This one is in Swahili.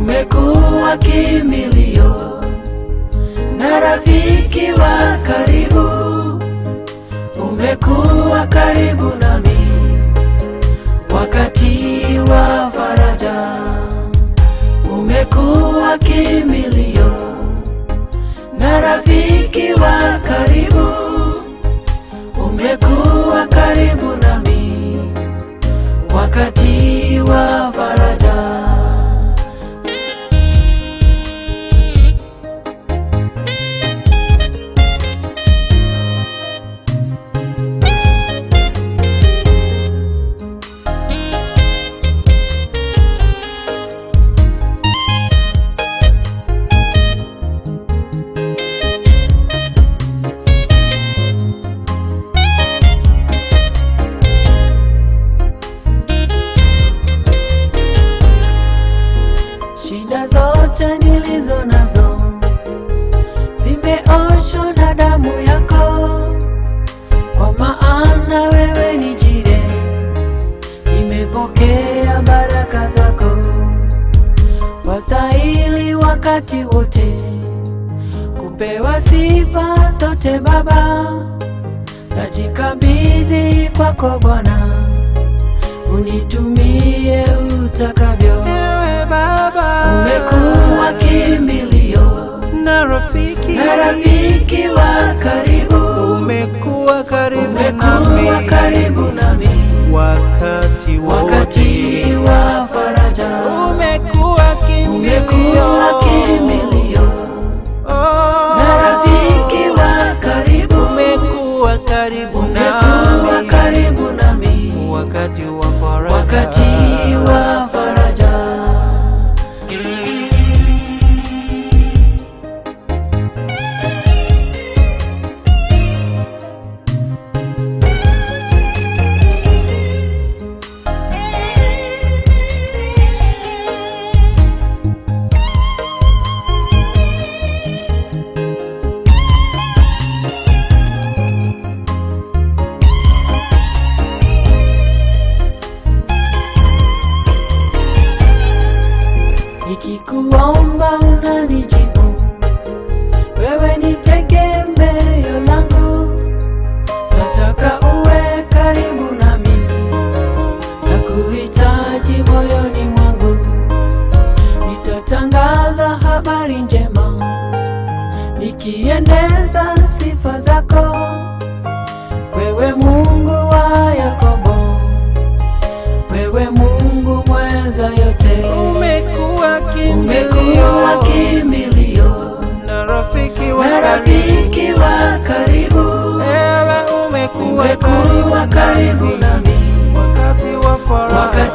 umekuwa kimbilio na rafiki wa karibu, umekuwa karibu nami wakati wa faraja, umekuwa kimbilio na rafiki wa karibu, umekuwa karibu nami wakati wa faraja. Shida zote nilizo nazo zimeoshwa na damu yako, kwa maana wewe ni jire, nimepokea baraka zako. Wastahili wakati wote kupewa sifa zote Baba, najikabidhi kwako Bwana, unitumie utakavyo. Umekuwa kimbilio na rafiki wa karibu, umekuwa karibu nami wakati wa faraja, umekuwa kimbilio na rafiki wa karibu, umekuwa karibu nami wakati wa faraja, wakati wa faraja. Nikikuomba unanijibu, wewe ni tegemeo langu, nataka uwe karibu nami, nakuhitaji moyoni mwangu. Nitatangaza habari njema, nikieneza sifa zako, wewe Mungu wa Yakobo, wewe Mungu mweza yote. Umekuwa kimbilio na rafiki wa karibu, ewe umekuwa karibu nami wakati wa faraja,